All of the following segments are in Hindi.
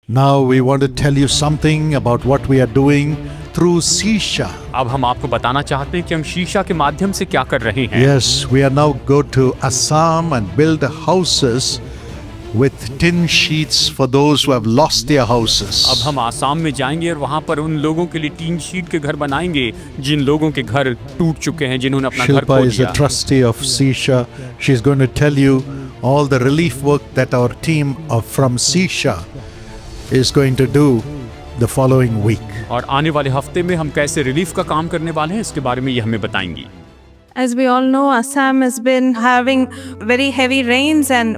Now we want to tell you something about what we are doing through Sisha. अब हम आपको बताना चाहते हैं कि हम शीशा के माध्यम से क्या कर रहे हैं। Yes, we are now go to Assam and build houses with tin sheets for those who have lost their houses. अब हम आसाम में जाएंगे और वहाँ पर उन लोगों के लिए टीन शीट के घर बनाएंगे जिन लोगों के घर टूट चुके हैं, जिन्होंने अपना घर खो Shilpa is a दिया। trustee of Sisha. She's going to tell you all the relief work that our team from Sisha is going to do the following week. और आने वाले हफ्ते में हम कैसे रिलीफ का काम करने वाले हैं इसके बारे में ये हमें बताएंगी। As we all know, Assam has been having very heavy rains and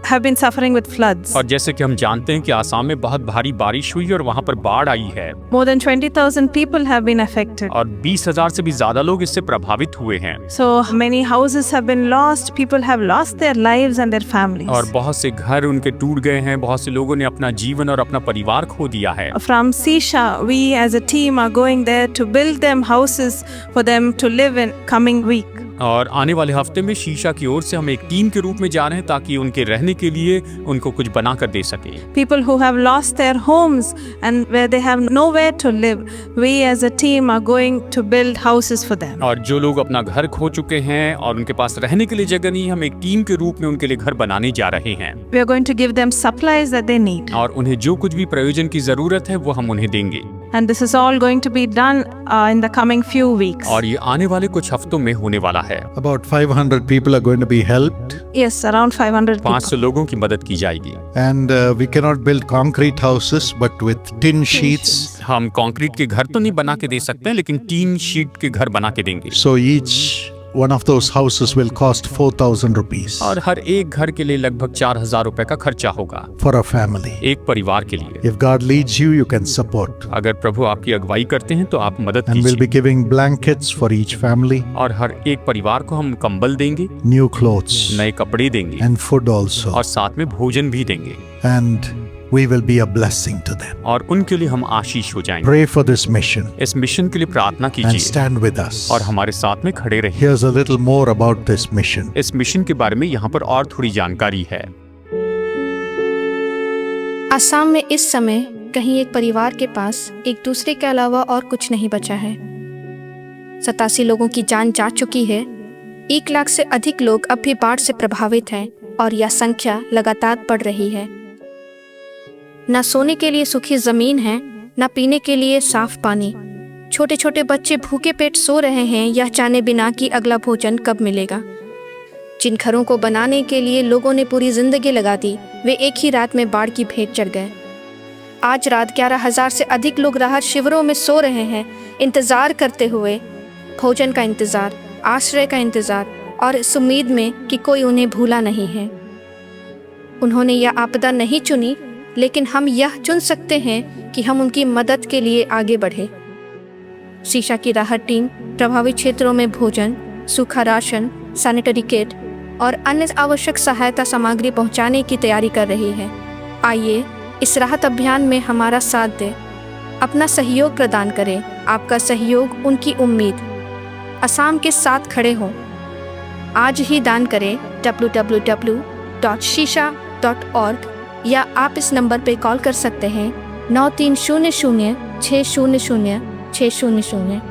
have been suffering with floods. और जैसे कि हम जानते हैं कि आसाम में बहुत भारी बारिश हुई और वहाँ पर बाढ़ आई है More than 20,000 people have been affected. और 20,000 से भी ज्यादा लोग इससे प्रभावित हुए हैं। So many houses have been lost, people have lost their lives and their families. और बहुत से घर उनके टूट गए हैं, बहुत से लोगों ने अपना जीवन और अपना परिवार खो दिया है। From Sisha, we as a team are going there to build them houses for them to live in coming week. और आने वाले हफ्ते में शीशा की ओर से हम एक टीम के रूप में जा रहे हैं ताकि उनके रहने के लिए उनको कुछ बना कर दे सके। People who have lost their homes and where they have nowhere to live, we as a team are going to build houses for them. और जो लोग अपना घर खो चुके हैं और उनके पास रहने के लिए जगह नहीं, हम एक टीम के रूप में उनके लिए घर बनाने जा रहे हैं। We are going to give them supplies that they need. और उन्हें जो कुछ भी प्रयोजन की जरूरत है वो हम उन्हें देंगे। And this is all going to be done in the coming few weeks. और ये आने वाले कुछ हफ्तों में होने वाला है। About 500 people are going to be helped. Yes, around 500 people. 500 लोगों की मदद की जाएगी। And we cannot build concrete houses, but with tin sheets. हम कंक्रीट के घर तो नहीं बना के दे सकते हैं, लेकिन टीन शीट के घर बना के देंगे। So each one of those houses will cost 4,000 rupees और हर एक घर के लिए लगभग 4,000 रुपए का खर्चा होगा for a family. एक परिवार के लिए। If God leads you, you can support. अगर प्रभु आपकी अगुवाई करते हैं तो आप मदद And we'll be कीजिए। giving blankets for each family, और हर एक परिवार को हम कंबल देंगे, new clothes, नए कपड़े देंगे and food also. और साथ में भोजन भी देंगे And we will be a blessing to them. और उनके लिए हम आशीष हो जाएंगे। Pray for this mission इस मिशन के लिए प्रार्थना and कीजिए stand with us. और हमारे साथ में खड़े रहिए। Here's a little more about this mission. इस मिशन के बारे में यहाँ पर और थोड़ी जानकारी है। असम में इस समय कहीं एक परिवार के पास एक दूसरे के अलावा और कुछ नहीं बचा है। 87 लोगों की जान जा चुकी है। 1 लाख से अधिक लोग अब भी बाढ़ से प्रभावित हैं और यह संख्या लगातार बढ़ रही है। न सोने के लिए सूखी जमीन है, न पीने के लिए साफ पानी। छोटे छोटे बच्चे भूखे पेट सो रहे हैं, यह जाने बिना कि अगला भोजन कब मिलेगा। जिन घरों को बनाने के लिए लोगों ने पूरी जिंदगी लगा दी, वे एक ही रात में बाढ़ की भेंट चढ़ गए। आज रात 11,000 से अधिक लोग राहत शिविरों में सो रहे हैं, इंतजार करते हुए, भोजन का इंतजार, आश्रय का इंतजार और इस उम्मीद में कि कोई उन्हें भूला नहीं है। उन्होंने यह आपदा नहीं चुनी, लेकिन हम यह चुन सकते हैं कि हम उनकी मदद के लिए आगे बढ़े। शीशा की राहत टीम प्रभावित क्षेत्रों में भोजन, सूखा राशन, सैनिटरी किट और अन्य आवश्यक सहायता सामग्री पहुंचाने की तैयारी कर रही है। आइए इस राहत अभियान में हमारा साथ दें, अपना सहयोग प्रदान करें। आपका सहयोग उनकी उम्मीद। असम के साथ खड़े हों। आज ही दान करें www.shisha.org या आप इस नंबर पर कॉल कर सकते हैं 9300 600 600।